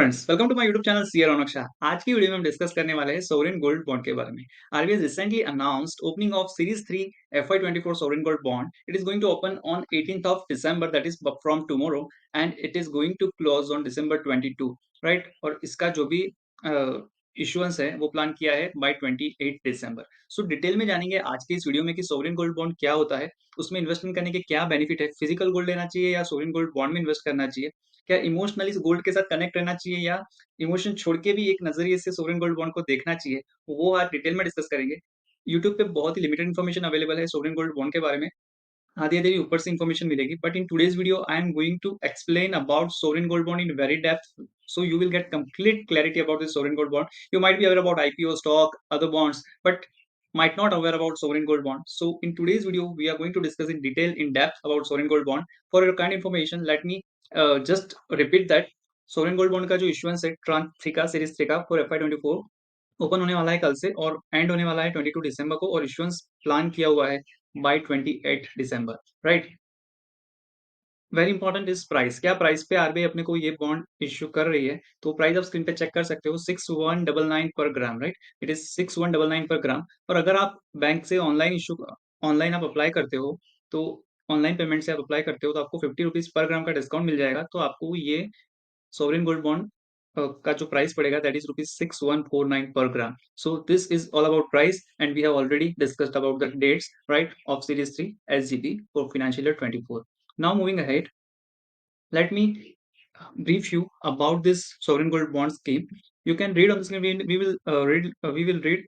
Friends welcome to my YouTube channel CR Raunak Shah. आज की video में हम डिस्कस करने वाले हैं सोवरेन गोल्ड बॉन्ड के बारे में। RBI recently announced opening of series 3 FY24 sovereign gold bond. It is going to open on 18th of December, that is from tomorrow, and it is going to close on December 22, right. और इसका जो भी issuance है वो plan किया है by 28 December. So detail में जानेंगे आज के इस वीडियो में कि सोवरेन गोल्ड बॉन्ड क्या होता है, उसमें इन्वेस्टमेंट करने के क्या बेनिफिट है, फिजिकल गोल्ड लेना चाहिए या सोवरेन गोल्ड बॉन्ड में इन्वेस्ट करना चाहिए, क्या इमोशनली इस गोल्ड के साथ कनेक्ट रहना चाहिए या इमोशन छोड़ के भी एक नजरिए से सोवरेन गोल्ड बॉन्ड को देखना चाहिए, वो आज डिटेल में डिस्कस करेंगे। यूट्यूब पे बहुत ही लिमिटेड इन्फॉर्मेशन अवेलेबल है सोवरेन गोल्ड बॉन्ड के बारे में। आधी आधी ऊपर से इन्फॉर्मेशन मिलेगी, but in today's video I am going to explain about sovereign gold bond in very depth, so you will get complete clarity about this sovereign gold bond. You might be aware about IPO stock, other bonds, but might not aware about sovereign gold bond. So in today's video we are going to discuss in detail, in depth about sovereign gold bond. For your kind information, let me just repeat that sovereign gold bond का जो issuance है trans three का series three का for FY24 open होने वाला है कल से और एंड होने वाला है 22 दिसंबर को, और इश्यूएंस प्लान किया हुआ है by 28 December, right. Very important is price. क्या प्राइस पे आरबीआई अपने को ये बॉन्ड इश्यू कर रही है, तो प्राइस आप स्क्रीन पे चेक कर सकते हो, 6199 पर ग्राम, राइट। इट इज 6199 पर ग्राम। और अगर आप बैंक से ऑनलाइन आप अप्लाई करते हो, तो ऑनलाइन पेमेंट से आप अप्लाई करते हो तो आपको 50 रुपीज पर ग्राम का डिस्काउंट मिल जाएगा। तो आपको ये सोवरेन गोल्ड बॉन्ड का जो प्राइस पड़ेगा that is rupees 6149 per gram. So this is all about price, and we have already discussed about the dates, right, of series 3 SGB for financial year 24। Now moving ahead, let me brief you about this sovereign gold bond scheme. You can read on the screen. We will read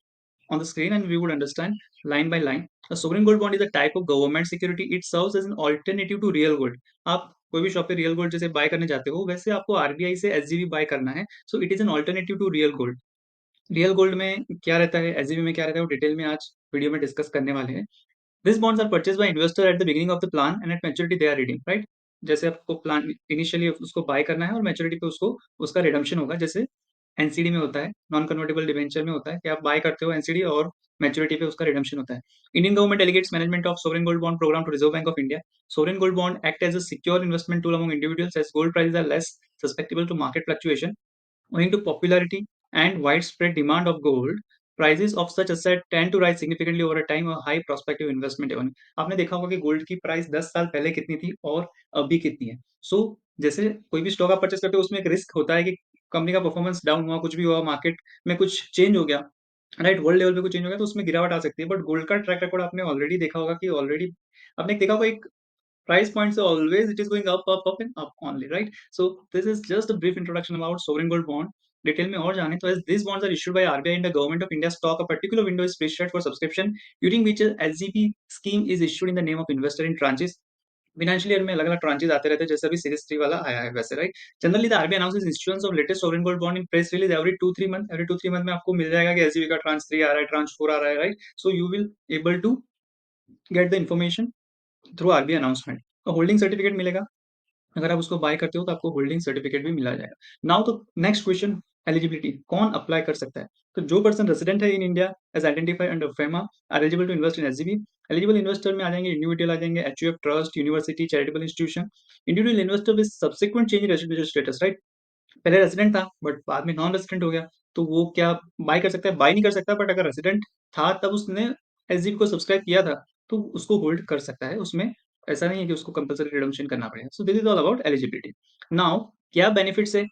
on the screen, and we would understand line by line. A sovereign gold bond is a type of government security. It serves as an alternative to real gold. आप कोई भी shop पे real gold जैसे bye करने जाते हो, वैसे आपको आरबीआई से एसजीबी बाय करना है। So it is an alternative to real gold. Real gold में क्या रहता है, एसजीबी में क्या रहता है, वो डिटेल में आज वीडियो में डिस्कस करने वाले हैं। This bonds are purchase by investor at the beginning of the plan and at maturity they are redeem, right. जैसे आपको प्लान इनिशियली उसको बाय करना है और मैच्योरिटी पे उसको उसका रिडम्पशन होगा, जैसे एनसीडी में होता है, नॉन कन्वर्टेबल डिबेंचर में होता है कि आप बाय करते हो एनसीडी और मैच्योरिटी पे उसका रिडम्पशन होता है। Indian government delegates management of sovereign gold bond program to Reserve Bank of India. Sovereign gold bond act as a secure investment tool among individuals as gold prices are less susceptible to market fluctuation. Owing to popularity and widespread demand of gold, prices of such asset tend to rise significantly over a time, a high prospective investment even. आपने देखा होगा कि gold की price 10 साल पहले कितनी थी और अभी कितनी है। सो जैसे कोई भी स्टॉक आप परचेस करते हो, उसमें एक रिस्क होता है कि कंपनी का परफॉर्मेंस डाउन हुआ, कुछ भी हुआ, मार्केट में कुछ चेंज हो गया, राइट, वर्ल्ड लेवल पे कुछ चेंज हो गया, तो उसमें गिरावट आ सकती है। बट गोल्ड का ट्रैक रिकॉर्ड आपने ऑलरेडी देखा होगा कि ऑलरेडी आपने देखा होगा एक price points are always it is going up and up only, right? So this is just a brief introduction about sovereign gold bond. Detail में और जाने तो as these bonds are issued by RBI and the government of India stock, a particular window is prescribed for subscription during which a SGP scheme is issued in the name of investor in tranches. Financial year में अलग अलग tranches आते रहते हैं, जैसे अभी series 3 वाला आया है वैसे, right. Generally the RBI announces issuance of latest sovereign gold bond in press release every 2-3 month में आपको मिल जाएगा कि एसजीबी का ट्रांच 3 आ रहा है, ट्रांच 4 आ रहा है, right. So you will able to get the information through RBI announcement. तो होल्डिंग सर्टिफिकेट मिलेगा, अगर आप उसको बाय करते हो तो आपको होल्डिंग सर्टिफिकेट भी मिला जाएगा। नाउ तो नेक्स्ट क्वेश्चन, एलिजिबिलिटी, कौन अप्लाई कर सकता है। तो जो पर्सन रेसिडेंट है in India as identified under FEMA are eligible to invest in SGB. Eligible investor में आ जाएंगे इंडिविजुअल, आ जाएंगे HUF trust, university, charitable institution. Individual investor with subsequent change in residential status, right. पहले रेसिडेंट था but बाद में नॉन रेसिडेंट हो गया, तो वो क्या बाय कर सकता है, बाय नहीं कर सकता, बट अगर रेसिडेंट था तब उसने एसजीपी को सब्सक्राइब किया था तो उसको होल्ड कर सकता है। उसमें ऐसा नहीं है कि उसको कंपलसरी रिडम्पशन करना पड़ेगा। So this is all about eligibility. Now क्या बेनिफिट्स है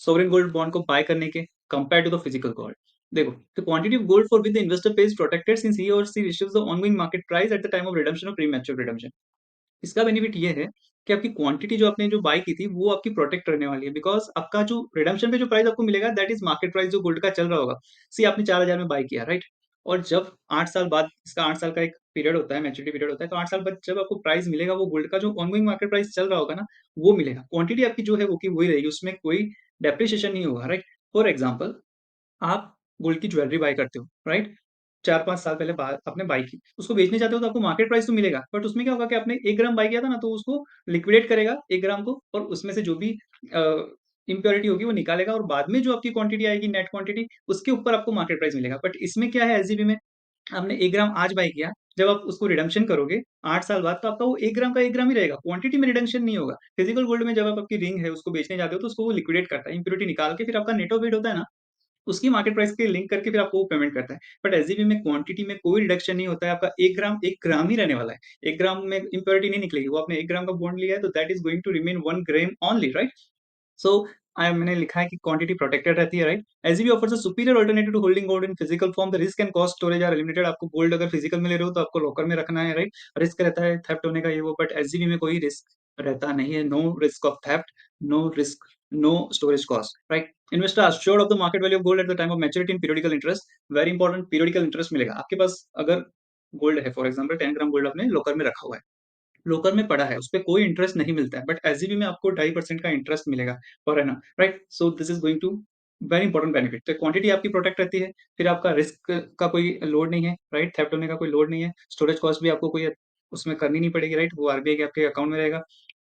सोवरेन गोल्ड बॉन्ड को बाय करने के compare to the physical gold. देखो, the quantity of gold for with the investor pay is protected since he or she receives the ongoing market price at the time of redemption or premature redemption. इसका benefit ये है कि आपकी quantity जो आपने जो bye की थी वो आपकी प्रोटेक्ट रहने वाली है, बिकॉज आपका जो रिडम्पशन पे जो प्राइस आपको मिलेगा दैट इज मार्केट प्राइस जो गोल्ड का चल रहा होगा। सी आपने 4000 में बाय किया, राइट। और जब 8 साल बाद, इसका 8 साल का एक पीरियड होता है, मैच्योरिटी पीरियड होता है, तो 8 साल बाद जब आपको प्राइस मिलेगा वो गोल्ड का जो ऑनगोइंग मार्केट प्राइस चल रहा होगा ना, वो मिलेगा। क्वांटिटी आपकी जो है वो की वही रहेगी, उसमें कोई डेप्रिसिएशन नहीं होगा, राइट। फॉर एग्जाम्पल, आप गोल्ड की ज्वेलरी बाय करते हो, राइट। 4-5 साल पहले आपने बाय की, उसको बेचने जाते हो तो आपको मार्केट प्राइस तो मिलेगा, बट उसमें क्या होगा कि आपने 1 ग्राम बाय किया था ना, तो उसको लिक्विडेट करेगा 1 ग्राम को, और उसमें से जो भी इम्प्योरिटी होगी वो निकालेगा, और बाद में जो आपकी क्वांटिटी आएगी, नेट क्वांटिटी, उसके ऊपर आपको मार्केट प्राइस मिलेगा। बट इसमें क्या है एसजीबी में, आपने 1 ग्राम आज बाय किया, जब आप उसको रिडम्पशन करोगे 8 साल बाद, तो आपका वो 1 ग्राम का 1 ग्राम ही रहेगा, क्वांटिटी में रिडम्पशन नहीं होगा। फिजिकल गोल्ड में जब आप आपकी रिंग है उसको बेचने जाते हो, तो उसको वो लिक्विडेट करता है, इम्प्योरिटी निकाल के फिर आपका नेट ऑफ वेट होता है ना, उसकी मार्केट प्राइस के लिंक करके फिर आपको वो पेमेंट करता है। बट एसजीबी में क्वांटिटी में कोई रिडक्शन नहीं होता है, आपका 1 ग्राम ही रहने वाला है। 1 ग्राम में इम्प्योरिटी नहीं निकलेगी, वो आपने 1 ग्राम का बॉन्ड लिया है, तो that is going to remain 1 gram only, right? So मैंने लिखा है कि क्वांटिटी प्रोटेक्टेड रहती है, right? SGB offers a superior alternative to holding gold in physical form. The risk and cost storage are limited. आपको गोल्ड अगर physical में ले रहे हो तो आपको लॉकर में रखना है, राइट? रिस्क रहता है थेफ्ट होने का, ये वो, बट एसजीबी में कोई रिस्क रहता नहीं है। No risk of theft, no risk, no storage cost, right? Investor assured of the market value of gold at the time of maturity in periodical interest. Very important, periodical interest मिलेगा आपके पास। अगर gold है, for example 10 gram gold आपने locker में रखा हुआ है, लोकर में पड़ा है, उसपे कोई इंटरेस्ट नहीं मिलता है, बट एसजीबी में आपको 2.5% का इंटरेस्ट मिलेगा per annum, right? So this is going to very important benefit. तो क्वांटिटी आपकी प्रोटेक्ट रहती है, फिर आपका रिस्क का कोई लोड नहीं है, राइट? थेफ्ट होने का कोई लोड नहीं है, स्टोरेज कॉस्ट भी आपको कोई उसमें करनी नहीं पड़ेगी, राइट? वो आरबीआई के आपके अकाउंट में रहेगा।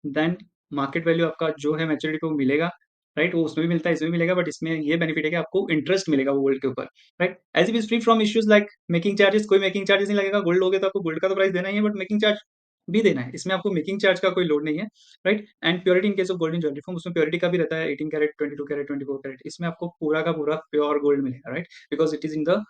देन मार्केट वैल्यू आपका जो है मैच्योरिटी पे वो मिलेगा, राइट? वो उसमें भी मिलता है, इसमें भी मिलेगा, बट इसमें ये बेनिफिट है कि आपको इंटरेस्ट मिलेगा वो गोल्ड के ऊपर, right? As it is free from issues like making charges. कोई मेकिंग चार्जेस नहीं लगेगा। गोल्ड लोगे तो आपको गोल्ड का तो प्राइस देना ही है, बट मेकिंग चार्ज भी देना है। इसमें आपको मेकिंग चार्ज का कोई लोड नहीं है, right? And purity in case of gold in jewellery form, उसमें प्योरिटी का भी रहता है, 18 कैरेट, 22 कैरेट, 24 कैरेट। इसमें आपको पूरा का पूरा प्योर गोल्ड मिलेगा, right? Because it is in the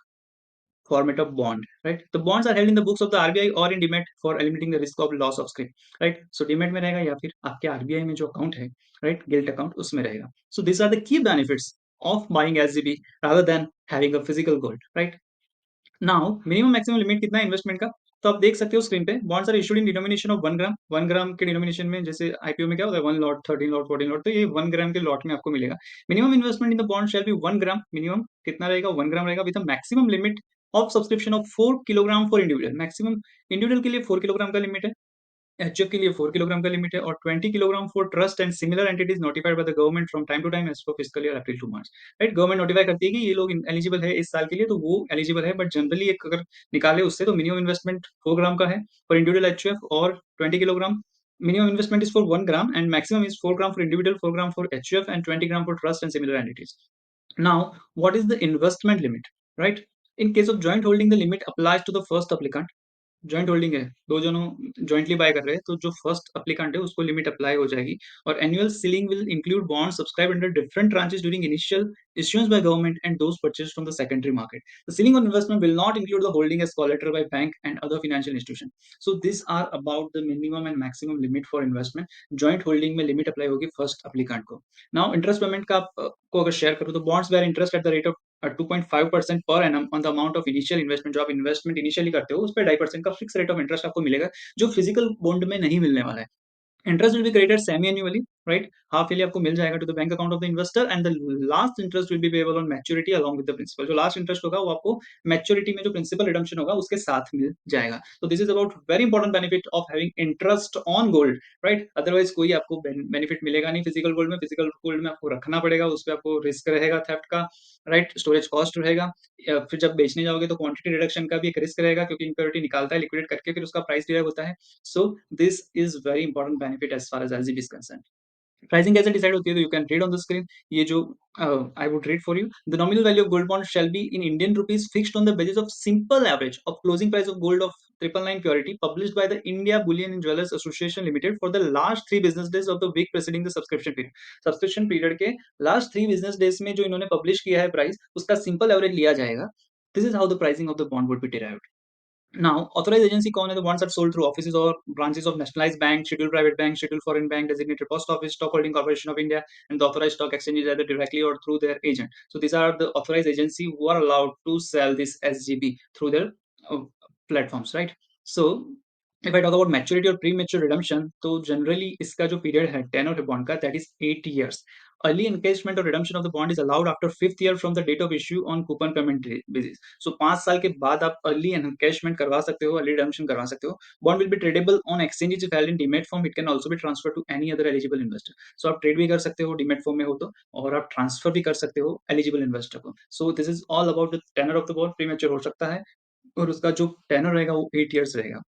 format of bond, right? The bonds are held in the books of the RBI or in demat for eliminating the risk of loss of scrip, right? So demat में रहेगा या फिर आपके RBI में जो account है, right? Gilt account उसमें रहेगा. So these are the key benefits of buying SGB rather than having a physical gold, right? Now minimum maximum limit कितना है इन्वेस्टमेंट का, तो आप देख सकते हो स्क्रीन पे। Bonds are issued in denomination of 1 gram. 1 gram के डिनोमिनेशन में, जैसे आईपीओ में क्या होता है, 1 लॉट, 13 लॉट, 14 लॉट, तो ये 1 ग्राम के लॉट में आपको मिलेगा। Minimum investment in the bond shall B 1 gram. Minimum कितना रहेगा, 1 ग्राम रहेगा, with a maximum limit of subscription of 4 kilogram for individual. Maximum individual के लिए 4 किलोग्राम का लिमिट है, एचएफ के लिए 4 किलोग्राम का लिमिट है, और 20 kilogram for trust and similar entities notified by the government from time to time as for fiscal year April to March, right? Government notify करती है कि ये लोग एलिजिबल है इस साल के लिए, तो वो एलिजिबल है। बट जनरली एक अगर निकाले उससे, तो मिनिमम इन्वेस्टमेंट 4 ग्राम का है फॉर इंडिविजुअल एचएफ, और 20 kilogram minimum investment is for 1 gram, and maximum is 4 gram for individual, 4 gram for HF, and 20 gram for trust and similar entities. Now, what is the investment limit, right? In case of joint holding, the limit applies to the first applicant. Joint holding है, दो जनों jointly bye कर रहे हैं, तो जो first applicant है उसको लिमिट अप्लाई हो जाएगी। और annual ceiling will include bond subscribe under different tranches during initial issuance by government and those purchased from the secondary market. The ceiling on investment will not include the holding as collateral by bank and other financial institution. So these are about the minimum and maximum limit for investment. Joint holding में limit apply होगी first applicant को। Now interest payment का को अगर share करूँ, तो bonds bear interest at the rate of 2.5% per annum on the amount of initial investment. जो आप इन्वेस्टमेंट इनिशियली करते हो, उस पर 2.5% का फिक्स रेट ऑफ इंटरेस्ट आपको मिलेगा, जो फिजिकल बॉन्ड में नहीं मिलने वाला है। Interest will be credited semi annually, right? Half yearly आपको मिल जाएगा to the bank account of the investor, and the last interest will be payable on maturity along with the principal. जो last interest होगा वो आपको maturity में जो principal redemption होगा उसके साथ मिल जाएगा। तो this is about very important benefit of having interest on gold, right? Otherwise कोई आपको बेनिफिट मिलेगा नहीं फिजिकल गोल्ड में। फिजिकल गोल्ड में आपको रखना पड़ेगा, उस पर आपको रिस्क रहेगा थेफ्ट का, राइट? स्टोरेज कॉस्ट रहेगा, फिर जब बेचने जाओगे तो क्वांटिटी रिडक्शन का भी एक रिस्क रहेगा, क्योंकि इम्प्योरिटी निकालता है, लिक्विडेट करके फिर उसका प्राइस डिराइव होता है। So this is very important benefit as far as LGB is concerned. Pricing कैसे डिसाइड होती है, तो you can read on the screen. ये जो I would read for you. The nominal value of gold bond shall be in Indian rupees fixed on the basis of simple average of closing price of gold of 999 purity published by the India bullion and jewellers association limited for the last 3 business days of the week preceding the subscription period. Subscription period के last 3 business days में जो इन्होंने publish किया है price, उसका simple average लिया जाएगा। This is how the pricing of the bond would be derived. Now, authorized agency कौन है? The bonds are sold through offices or branches of nationalized bank, scheduled private bank, scheduled foreign bank, designated post office, stock holding corporation of India, and the authorized stock exchanges either directly or through their agent. So these are the authorized agency who are allowed to sell this SGB through their uh, platforms, right? So if I talk about maturity or premature redemption, तो generally इसका जो period है tenor है bond का, that is 8 years. Early encashment or redemption of the bond is allowed after 5th year from the date of issue on coupon payment basis. So 5 साल के बाद आप early encashment करवा सकते हो, early redemption करवा सकते हो. Bond will be tradable on exchanges if held in demat form. It can also be transferred to any other eligible investor. So आप trade भी कर सकते हो demat form में हो तो, और आप transfer भी कर सकते हो eligible investor को. So this is all about the tenor of the bond. Premature हो सकता है, और उसका जो tenor रहेगा वो 8 years रहेगा.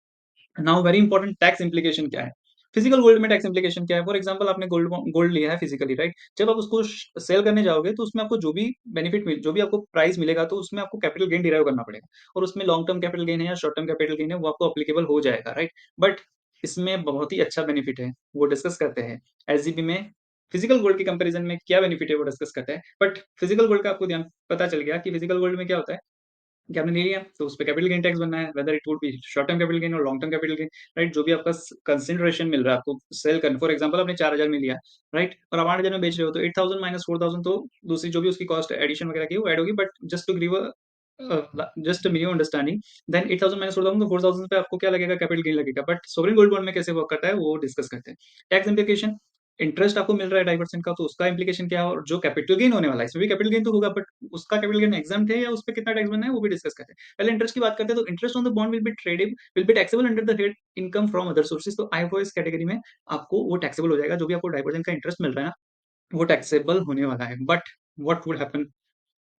Now very important, tax implication क्या है? फिजिकल गोल्ड में टैक्स इम्प्लीकेशन क्या है? फॉर एग्जांपल आपने गोल्ड लिया है फिजिकली, राइट? जब आप उसको सेल करने जाओगे तो उसमें आपको जो भी आपको प्राइस मिलेगा तो उसमें आपको कैपिटल गेन डिराइव करना पड़ेगा और उसमें लॉन्ग टर्म कैपिटल गेन है या शॉर्ट टर्म कैपिटल गेन है वो आपको एप्लीकेबल हो जाएगा, राइट? बट इसमें बहुत ही अच्छा बेनिफिट है, वो डिस्कस करते हैं। एसजीपी में फिजिकल गोल्ड के कंपैरिजन में क्या बेनिफिट है वो डिस्कस करते हैं। बट फिजिकल गोल्ड का आपको ध्यान पता चल गया कि फिजिकल गोल्ड में क्या होता है कि आपने ले लिया तो उसपे कैपिटल गेन टैक्स भरना है, whether it would be short term capital gain or long term capital gain, right? जो भी आपका कंसिडरेशन मिल रहा है आपको सेल करने, फॉर एग्जांपल आपने 4000 में लिया, राइट? और आप 8000 में बेच रहे हो तो 8000 माइनस 4000 तो दूसरी जो भी उसकी कॉस्ट एडिशन वगैरह की है वो ऐड होगी, but just to give just minimum understanding, then 8000 minus 4000 तो 4000 पे आपको क्या लगेगा? कैपिटल गेन लगेगा। बट सोवरेन गोल्ड बॉन्ड में कैसे वर्क करता है वो डिस्कस करते हैं। टैक्स इंप्लीकेशन, इंटरेस्ट आपको मिल रहा है 2% का तो उसका इंप्लीकेशन क्या है और जो कैपिटल गेन होने वाला है इसमें भी कैपिटल गेन तो होगा, बट उसका कैपिटल गेन एग्जम्प्ट है या उस पे कितना टैक्स बनना है वो भी डिस्कस करते हैं। पहले इंटरेस्ट की बात करते हैं तो interest on the bond will be taxable under the head income from other sources. तो आईएफओएस कैटेगरी में आपको वो टैक्सेबल हो जाएगा, जो भी आपको 2% का इंटरेस्ट मिल रहा है ना वो टैक्सेबल होने वाला है। बट व्हाट वुड हैपन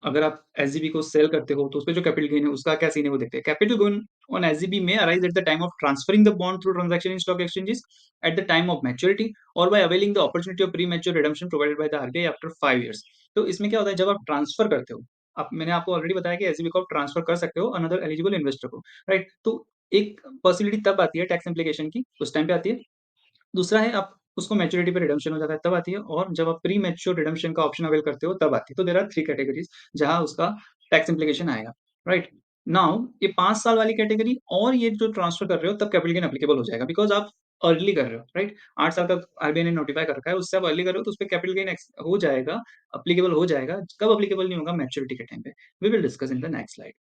अगर आप एसजीबी को सेल करते हो तो उसपे जो कैपिटल गेन है उसका क्या सीन है वो देखते हैं। Capital gain on SGB may arise at the time of transferring the bond through transaction in stock exchanges at the time of maturity or by availing the opportunity of premature redemption provided by the RBI after 5 years. तो इसमें क्या होता है जब आप transfer करते हो, आप मैंने आपको ऑलरेडी बताया कि एसजीबी को आप ट्रांसफर कर सकते हो अनदर एलिजिबल इन्वेस्टर को, राइट? तो एक पॉसिबिलिटी तब आती है टैक्स इम्प्लीकेशन की, उस टाइम पे आती है। दूसरा है आप उसको मैच्योरिटी पे रिडेम्पशन हो जाता है तब आती है, और जब आप प्री मैच्योर रिडेम्पशन का ऑप्शन अवेल करते हो तब आती है। तो देयर आर 3 कैटेगरीज़ जहाँ उसका टैक्स इम्प्लीकेशन आएगा, राइट? नाउ ये 5 साल वाली कैटेगरी और ये जो ट्रांसफर कर रहे हो तब कैपिटल गेन एप्लीकेबल हो जाएगा बिकॉज़ आप अर्ली कर रहे हो, राइट? 8 साल का आरबीआई ने नोटिफाई कर रखा है, उससे आप अर्ली कर रहे हो तो उसपे कैपिटल गेन एक्स हो जाएगा, एप्लीकेबल हो जाएगा। कब एप्लीकेबल नहीं होगा? मैच्योरिटी के टाइम पे। We will discuss in the next slide.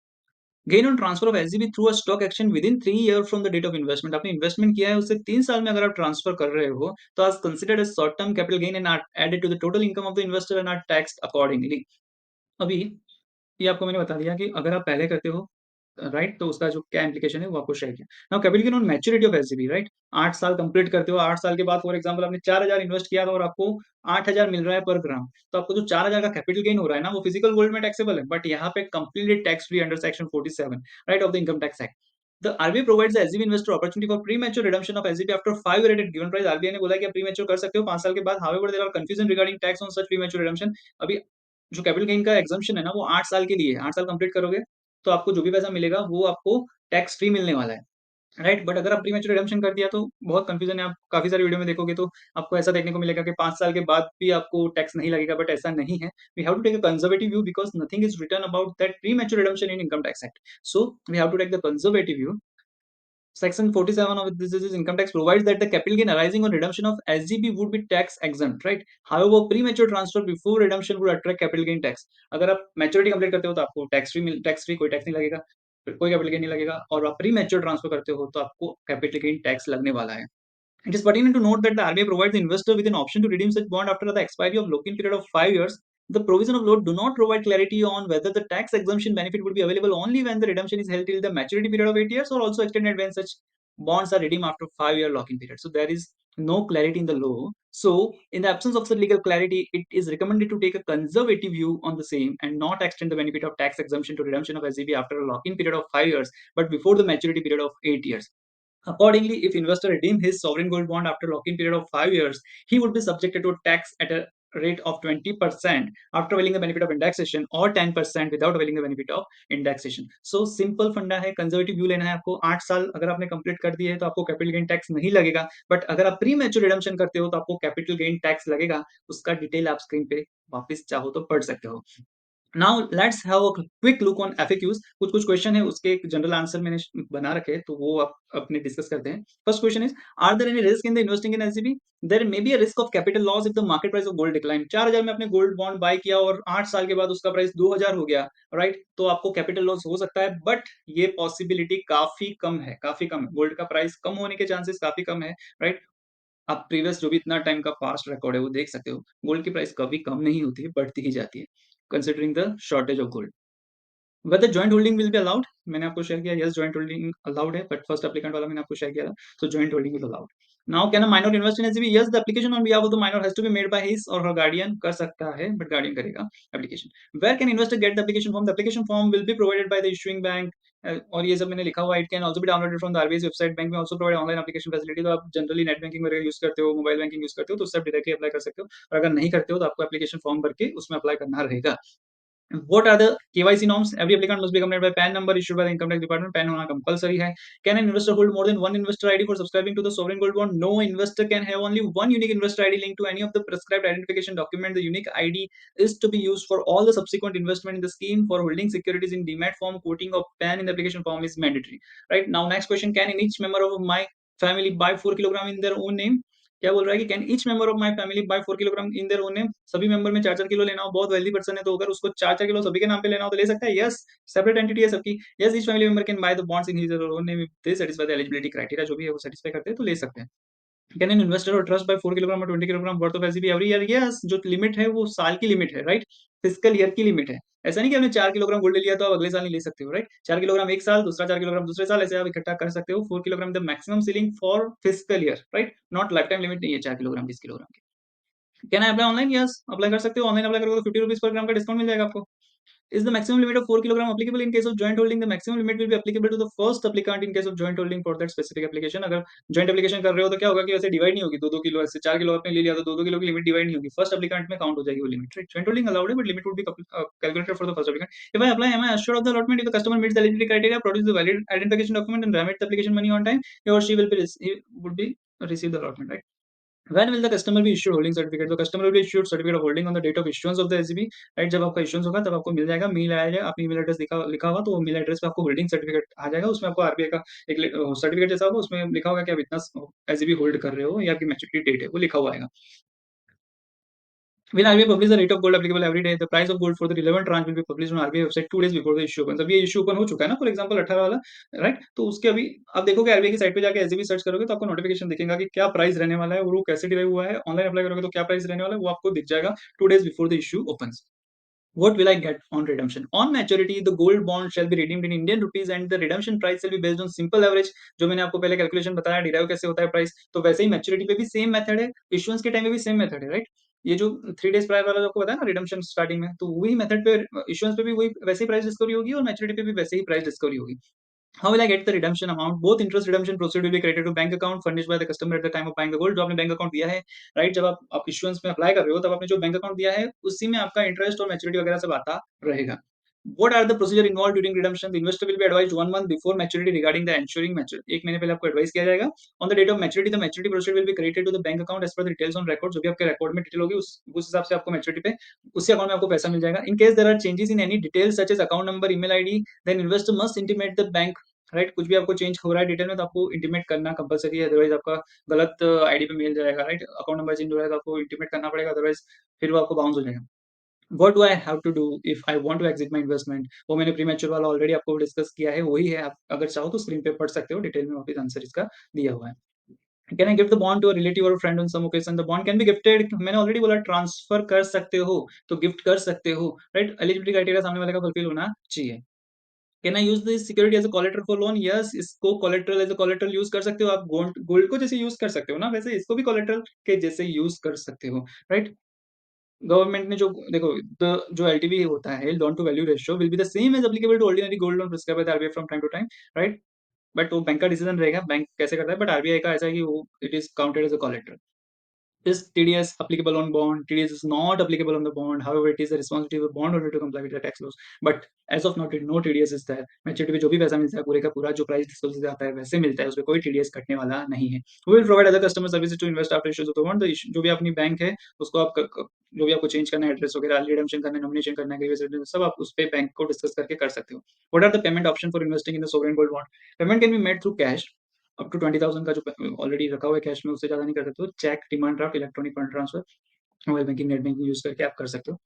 Gain on transfer of SGB through a stock exchange within 3 year from the date of investment. आपने इन्वेस्टमेंट किया है उससे 3 साल में अगर आप ट्रांसफर कर रहे हो तो आज considered as short term capital gain and are added to the total income of the investor and are taxed accordingly. अभी ये आपको मैंने बता दिया कि अगर आप पहले करते हो राइट, तो उसका जो क्या इम्प्लीकेशन है वो आपको शेयर किया। Now capital gain on maturity of SGB, right? 8 साल कंप्लीट करते हो, 8 साल के बाद फॉर एग्जांपल आपने 4000 इन्वेस्ट किया था और आपको 8000 मिल रहा है पर ग्राम। तो आपको जो 4000 का कैपिटल गेन हो रहा है ना वो फिजिकल गोल्ड में टैक्सेबल है, बट यहाँ पे completely tax free under section 47 right of the income tax act. The RBI provides the SGB investor opportunity for premature redemption of SGB after 5 year at given price। RBI ने बोला है कि आप premature कर सकते हो 5 साल के बाद। However, there are confusion regarding tax on such premature redemption। अभी जो कैपिटल गेन का एग्जम्पशन है ना वो 8 साल के लिए है। 8 साल कंप्लीट करोगे तो आपको जो भी पैसा मिलेगा वो आपको टैक्स फ्री मिलने वाला है, राइट? बट अगर आप प्रीमेच्योर रिडेम्पशन कर दिया तो बहुत कंफ्यूजन है। आप काफ़ी सारी वीडियो में देखोगे तो आपको ऐसा देखने को मिलेगा कि 5 साल के बाद भी आपको टैक्स नहीं लगेगा, बट ऐसा नहीं है। We have to take a conservative view because nothing is written about that premature redemption in income tax act. So we have to take the conservative view. Section 47 of this is income tax provides that the capital gain arising on redemption of SGB would be tax exempt, right? However, premature transfer before redemption would attract capital gain tax। अगर आप maturity complete करते हो तो आपको tax free कोई tax नहीं लगेगा, फिर कोई कैपिटल गेन नहीं लगेगा, और आप प्री मैच्योर ट्रांसफर करते हो तो आपको कैपिटल गेन टैक्स लगने वाला है। It is pertinent to note that the RBI provides the investor with an option to redeem such bond after the expiry of lock-in period of 5 years. The provision of law do not provide clarity on whether the tax exemption benefit would be available only when the redemption is held till the maturity period of 8 years or also extended when such bonds are redeemed after 5-year lock-in period. So there is no clarity in the law. So in the absence of such legal clarity, it is recommended to take a conservative view on the same and not extend the benefit of tax exemption to redemption of SGB after a lock-in period of 5 years, but before the maturity period of 8 years. Accordingly, if investor redeem his sovereign gold bond after lock-in period of 5 years, he would be subjected to tax at a rate of 20% after availing the benefit of indexation or 10% without availing the benefit of indexation। So simple फंडा है, conservative view लेना है आपको। 8 साल अगर आपने complete कर दिए है तो आपको कैपिटल गेन टैक्स नहीं लगेगा, बट अगर आप प्री मैच्योर रिडम्पशन करते हो तो आपको कैपिटल गेन टैक्स लगेगा। उसका डिटेल आप स्क्रीन पे वापस चाहो तो पढ़ सकते हो। Now let's have a quick look on FAQs. कुछ कुछ क्वेश्चन है उसके एक जनरल आंसर मैंने बना रखे हैं, तो वो आप अपने डिस्कस करते हैं। First question is, are there any risk in the investing in SGB? There may be a risk of capital loss if the market price of gold decline. 4000 में आपने गोल्ड बॉन्ड बाय किया और 8 साल के बाद उसका प्राइस 2000 हो गया, राइट? तो आपको कैपिटल लॉस हो सकता है, बट ये पॉसिबिलिटी काफी कम है, काफी कम है। गोल्ड का प्राइस कम होने के चांसेस काफी कम है, राइट? आप प्रीवियस जो भी इतना टाइम का पास्ट रिकॉर्ड है वो देख सकते हो। गोल्ड की प्राइस कभी कम नहीं होती है, बढ़ती ही जाती है considering the shortage of gold. Whether joint holding will be allowed? मैंने आपको शेयर किया, यस जॉइंट होल्डिंग अलाउड है, बट फर्स्ट एप्लीकेंट वाला मैंने आपको शेयर किया था, तो joint holding will allowed. Now can a minor invest in SBI? Yes, the application on behalf of the minor has to be made by his or her guardian. कर सकता है, but guardian करेगा application. Where can investor get the application form? The application form will be provided by the issuing bank. और ये सब मैंने लिखा हुआ है। It can also be downloaded from the RBI website. Bank may also provide online application facility. तो आप generally net banking वगैरह यूज करते हो, मोबाइल बैंकिंग यूज करते हो, तो उससे आप डायरेक्टली अप्लाई कर सकते हो। और अगर नहीं करते हो तो आपको एप्लीकेशन फॉर्म भर के उसमें अप्लाई करना रहेगा। What are the KYC norms? Every applicant must be accompanied by PAN number issued by the income tax department. PAN होना compulsory है. Can an investor hold more than one investor ID for subscribing to the sovereign gold bond? No investor can have only one unique investor ID linked to any of the prescribed identification document. The unique ID is to be used for all the subsequent investment in the scheme. For holding securities in demat form, quoting of PAN in the application form is mandatory. Right now, next question: can in each member of my family buy 4 kilogram in their own name? क्या बोल रहा है कि can each member of my family buy 4 kilogram in their own name? सभी member में 4-4 kilo लेना हो, बहुत वेल्दी पर्सन है तो अगर उसको 4-4 किलो सभी के नाम पे लेना हो तो ले सकता है। यस, सेपरेट एंटिटी है सबकी। Yes, each family member can by the bonds in his own name if they satisfy the eligibility criteria. जो भी है वो सैटिस्फाई करते हैं तो ले सकते हैं। कैन एन इन्वेस्टर और ट्रस्ट बाय 4 किलोग्राम और 20 kilogram worth of SGP every year? Yes, जो लिमिट है वो साल की लिमिट है, राइट? फिजिकल ईयर की लिमिट है। ऐसा नहीं कि आपने 4 किलोग्राम गोल्ड ले लिया तो आप अगले साल नहीं ले सकते हो, राइट? 4 किलोग्राम एक साल, दूसरा 4 किलोग्राम दूसरे साल, ऐसे आप इकट्ठा कर सकते हो। 4 kilogram the maximum ceiling for physical year, right? Not life time limit नहीं है 4 किलोग्राम 20 किलोग्राम की। Can I apply online? Yes, apply कर सकते हो। ऑनलाइन अप्लाई करोगे तो 50 रुपीज पर ग्राम का डिस्काउंट मिल जाएगा आपको। Is the maximum limit of 4 kilogram applicable in case of joint holding? The maximum limit will be applicable to the first applicant in case of joint holding for that specific application. अगर joint application कर रहे हो तो क्या होगा कि वैसे divide नहीं होगी 2-2 किलो, ऐसे 4 किलो आपने ले लिया तो 2-2 किलो की लिमिट डिवाइड नहीं होगी। फर्स्ट एप्लीकेंट में काउंट हो जाएगी वो limit, right? joint holding allowed है but limit would be calculated for the first applicant. If I apply, am I assured of the allotment? If the customer meets the eligibility criteria, produce the valid identification document and remit the application money on time, he or she will be would be receive the allotment, right? When will the customer be issued holding certificate? The customer will be issued certificate of holding on the date of issuance of the SEB, right? जब आपका issuance होगा तब आपको मिल जाएगा, mail आएगा, आपने email address लिखा लिखा होगा तो वो मेल एड्रेस पे आपको होल्डिंग सर्टिफिकेट आ जाएगा। उसमें आपको आरबीआई का एक सर्टिफिकेट जैसा होगा, उसमें लिखा होगा कि आप इतना एसईबी होल्ड कर रहे हो या आपकी मैच्योरिटी डेट है, वो लिखा हुआ आएगा। Will RBI publish the rate of gold applicable every day? The price of gold for the relevant tranche will be published on RBI website 2 days before the issue opens. अब ये issue open हो चुका है ना, for example 18 वाला, right? तो उसके अभी आप देखोगे आरबीआई की साइट पे जाके एसईबी सर्च करोगे तो आपको नोटिफिकेशन दिखेगा कि क्या प्राइस रहने वाला है और वो कैसे डिराइव हुआ है। ऑनलाइन अप्लाई करोगे तो क्या प्राइस रहने वाला है वो आपको दिख जाएगा 2 days before the issue opens. What will I get on redemption? On maturity, the gold bond shall be redeemed in Indian rupees and the redemption price shall be based on simple average. जो मैंने आपको पहले calculation बताया derive कैसे होता है price, तो वैसे ही मैच्योरिटी पे भी सेम मेथड है, इश्यूएंस के टाइम पे भी सेम मेथड है, राइट? ये जो 3 डेज प्रायर वाला जो आपको बताया ना रिडेम्पशन स्टार्टिंग में, तो वही मेथड पे इश्यूएंस पे भी वही वैसे ही प्राइस डिस्कवरी होगी और मैच्योरिटी पे भी वैसे ही प्राइस डिस्कवरी होगी। How will I get the redemption amount? Both interest redemption proceed will be credited to bank account furnished by the customer at the time of buying the gold. जो आपने bank account दिया है, right? जब आप issuance में apply कर रहे हो तब आपने जो बैंक अकाउंट दिया है उसी में आपका इंटरेस्ट और मैच्योरिटी वगैरह सब आता रहेगा। What are the procedure involved during redemption? The investor will be advised 1 month before maturity regarding the ensuring maturity. 1 महीने पहले आपको एडवाइस किया जाएगा। On the date of maturity, the maturity procedure will be credited to the bank account as per the details on record. जो भी आपके record में detail होगी उस हिसाब से आपको मैच्योरिटी पे उसी अकाउंट में आपको पैसा मिल जाएगा। In case there are changes in any details such as account number, email ID, then investor must intimate the bank, right? कुछ भी आपको चेंज हो रहा है डिटेल में तो आपको इंटीमेट करना कंपलसरी है, अदरवाइज आपका गलत आईडी पे मेल जाएगा, राइट? अकाउंट नंबर चेंज हो रहा है तो आपको इंटीमेट करना पड़ेगा, अदरवाइज फिर वो आपको बाउंस हो जाएगा। What do I have to do if I want to exit my investment? वो मैंने प्रीमैच्योर वाला ऑलरेडी आपको डिस्कस किया है, वही है। आप अगर चाहो तो स्क्रीन पे पढ़ सकते हो, डिटेल में वापस आंसर इसका दिया हुआ है। Can I gift the bond to a relative or friend on some occasion? The bond can be gifted, मैंने ऑलरेडी बोला ट्रांसफर कर सकते हो, तो गिफ्ट कर सकते हो, राइट? एलिजिबिलिटी क्राइटेरिया सामने वाले का फुलफिल होना चाहिए। Can I use this security as a collateral for loan? Yes, इसको collateral as a collateral use कर सकते हो। आप गोल्ड गोल्ड को जैसे यूज कर सकते हो ना, वैसे इसको भी कोलेटरल के जैसे यूज कर सकते हो, राइट? गवर्नमेंट ने जो देखो द जो एलटीवी होता है, loan to value ratio will be the same as applicable to ordinary gold loan prescribed by the RBI from time to time, right? But वो बैंक का डिसीजन रहेगा, बैंक कैसे करता है, बट आरबीआई का ऐसा है कि वो it is counted as a collateral. Is TDS applicable on bond? TDS is not applicable on the bond. However, it is the responsibility of the bondholder to comply with the tax laws. But as of now, no TDS is there. Maturity पे जो भी पैसा मिलता है पूरे का पूरा जो प्राइस डिस्क्लोज आता है वैसे मिलता है, उसपे कोई TDS कटने वाला नहीं है। We will provide other customer services to invest after issues of the bond. जो भी अपनी बैंक है उसको आप जो भी आपको चेंज करना है एड्रेस वगैरह, रिडेम्पशन करना है, नॉमिनेशन करना है, सब आप उस पे बैंक को डिस्कस करके कर सकते हो। What are the payment option for investing in the sovereign gold bond? Payment can be made through cash up to 20,000 का जो ऑलरेडी रखा हुआ है कैश में, उससे ज़्यादा नहीं कर सकते हो। Cheque, demand draft, electronic fund transfer, mobile banking, net banking use करके आप कर सकते हो।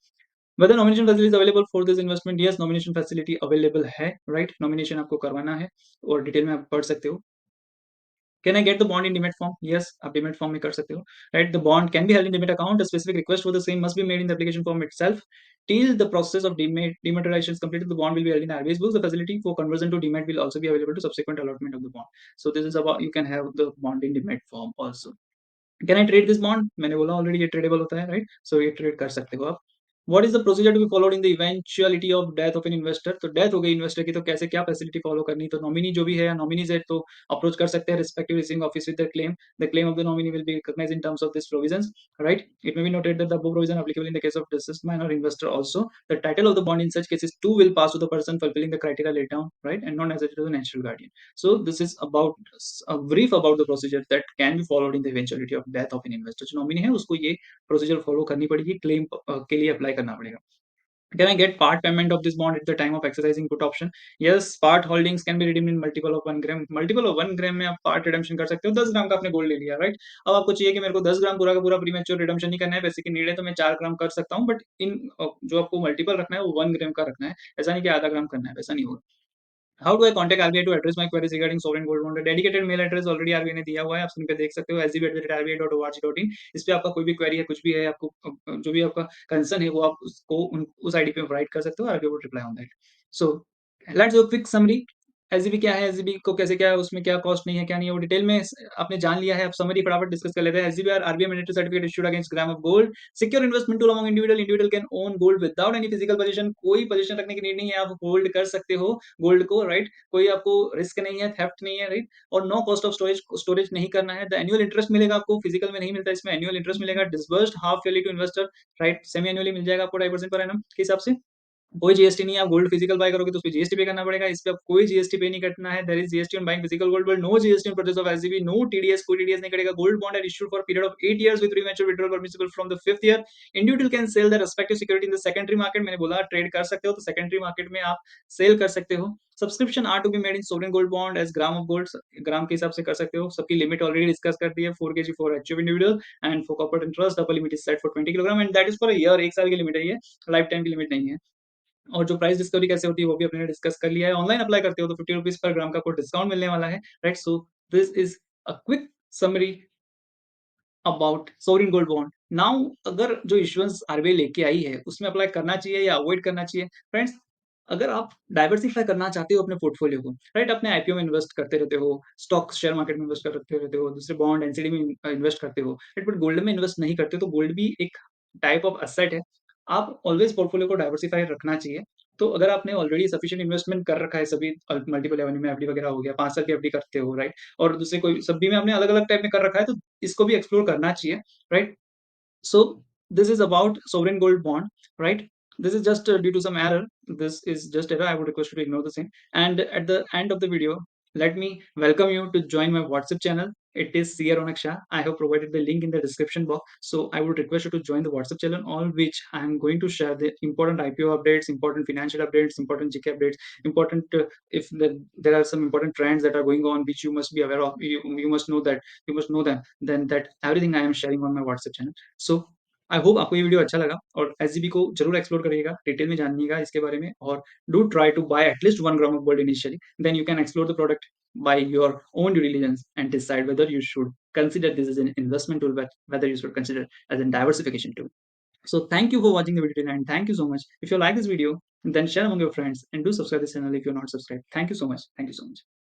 Whether nomination facility available for this investment? Yes, nomination facility available है, राइट? नॉमिनेशन आपको करवाना है और डिटेल में आप पढ़ सकते हो। Can I get the bond in demat form? Yes, आप demat form में कर सकते हो. Right? The bond can be held in demat account. A specific request for the same must be made in the application form itself. Till the process of dematerialization is completed, the bond will be held in RBI's books. The facility for conversion to demat will also be available to subsequent allotment of the bond. So this is about you can have the bond in demat form also. Can I trade this bond? मैंने बोला already ये tradable होता है, right? सो ये trade कर सकते हो आप. What is the procedure to be followed in the eventuality of death of an investor? तो डेथ हो गई इन्वेस्टर की, तो कैसे क्या फैसिलिटी फॉलो करनी? तो नॉमिनी जो भी है या नॉमिनीज है तो अप्रोच कर सकते हैं respective receiving office with the claim. The claim of the nominee will be recognised in terms of this provisions, right? It may be noted that the above provision applicable in the case of deceased minor investor also. The title of the bond in such cases too will pass to the person fulfilling the criteria laid down, right? And not necessarily to the natural guardian. So this is about a brief about the procedure that can be followed in the eventuality of death of an investor. जो nominee है उसको ये procedure follow करनी पड़ेगी, claim के लिए apply करना पड़ेगा. Can I get part payment of this bond at the time of exercising put option? Yes, part holdings can be redeemed in multiple of 1 gram. Multiple of 1 ग्राम में आप part redemption कर सकते हो. 10 ग्राम का आपने गोल्ड ले लिया, राइट? अब आपको चाहिए कि मेरे को 10 ग्राम पूरा का पूरा प्रीमेच्योर रिडम्पशन नहीं करना है, पैसे की नीड है, तो मैं 4 ग्राम कर सकता हूँ. बट इन जो आपको मल्टीपल रखना है वो 1 ग्राम का रखना है. ऐसा नहीं कि आधा ग्राम करना है, वैसा नहीं होगा. How do I contact RBI to address my queries regarding sovereign gold bond? Dedicated mail address already RBI ने दिया हुआ है, आप स्क्रीन पे देख सकते हो, sgb@rbi.org.in. इस पे आपका कोई भी क्वेरी है, कुछ भी है, आपको जो भी आपका कंसर्न है वो आप उसको उस आईडी पे राइट कर सकते हो, RBI will reply on that. So let's do quick summary. SGB क्या है, एसजीबी को कैसे क्या है, उसमें क्या कॉस्ट नहीं है, क्या नहीं है, वो डिटेल में आपने जान लिया है. अब समरी फटाफट डिस्कस कर लेते हैं. SGB are RBI mandatory certificate issued against gram of gold. Secure investment tool among individual. Individual can own gold without any physical position. कोई पोजीशन रखने की नीड नहीं है, आप होल्ड कर सकते हो गोल्ड को, राइट? कोई आपको रिस्क नहीं है, थेफ्ट नहीं है, राइट? और no cost of storage, storage नहीं करना है. द एनुअल इंटरेस्ट मिलेगा आपको, फिजिकल में नहीं मिलता, इसमें एनुअल इंटरेस्ट मिलेगा. Disbursed half yearly to investor, right? Semi annually मिल जाएगा आपको 2.5% पर एनम के हिसाब से. कोई जीएसटी नहीं है. आप गोल्ड फिजिकल बाय करोगे तो उसपे जीएसटी पे करना पड़ेगा. इस पे आप कोई जीएसटी पे नहीं करना है. There is GST on buying physical gold, but no GST on purchase of SGB. No TDS, कोई टीडीएस नहीं कटेगा. Gold bond are issued for period of 8 years with premature withdrawal permissible from the 5th year. Individual can sell the respective security in the secondary market. मैंने बोला trade कर सकते हो, तो secondary market में आप सेल कर सकते हो. Subscription are to be made in sovereign gold bond as gram of gold. Gram के हिसाब से कर सकते हो. सबकी लिमिट ऑलरेडी डिस्कस कर दी है. 4 kg for HUF individual and for corporate interest double limit is set for 20 kilogram and that is for a year. एक साल की लिमिट है ये, लाइफ टाइम की लिमिट नहीं है. और जो प्राइस डिस्कवरी कैसे होती है वो भी अपने डिस्कस कर लिया है. ऑनलाइन अप्लाई करते हो तो 50 रुपीज पर ग्राम का आपको डिस्काउंट मिलने वाला है, right? So this is a quick summary about sovereign gold bond. Now अगर जो इश्यूएंस आरबीआई लेके आई है उसमें अप्लाई करना चाहिए या अवॉइड करना चाहिए? फ्रेंड्स, अगर आप डाइवर्सिफाई करना चाहते हो अपने पोर्टफोलियो को, राइट? अपने आईपीओ में इन्वेस्ट करते रहते हो, स्टॉक शेयर मार्केट में इन्वेस्ट करते रहते हो, दूसरे बॉन्ड एनसीडी में इन्वेस्ट करते हो, राइट? बट गोल्ड में इन्वेस्ट नहीं करते हो, तो गोल्ड भी एक टाइप ऑफ एसेट है. आप ऑलवेज पोर्टफोलियो को डाइवर्सिफाई रखना चाहिए. तो अगर आपने ऑलरेडी सफिशिएंट इन्वेस्टमेंट कर रखा है सभी मल्टीपल एवेन्यू में, एफडी वगैरह हो गया, 5 साल की एफडी करते हो, राइट? और दूसरे कोई सभी में आपने अलग-अलग टाइप में कर रखा है, तो इसको भी एक्सप्लोर करना चाहिए, right? So this is about sovereign gold bond, right? This is just due to some error. This is just error. I would request you to ignore the same. And at the end of the video, let me welcome you to join my WhatsApp channel. It is Sir Ronak Shah. I have provided the link in the description box. So I would request you to join the WhatsApp channel, all which I am going to share the important IPO updates, important financial updates, important GK updates, important if there are some important trends that are going on which you must be aware of. You must know that you must know them. Then that everything I am sharing on my WhatsApp channel. So I hope आपको ये video अच्छा लगा और SGB को जरूर explore करिएगा, detail में जानिएगा इसके बारे में. और do try to buy at least 1 gram of gold initially, then you can explore the product by your own due diligence and decide whether you should consider this as an investment tool, but whether you should consider as a diversification tool. So thank you for watching the video today and thank you so much. If you like this video, then share among your friends and do subscribe this channel if you're not subscribed. Thank you so much. Thank you so much.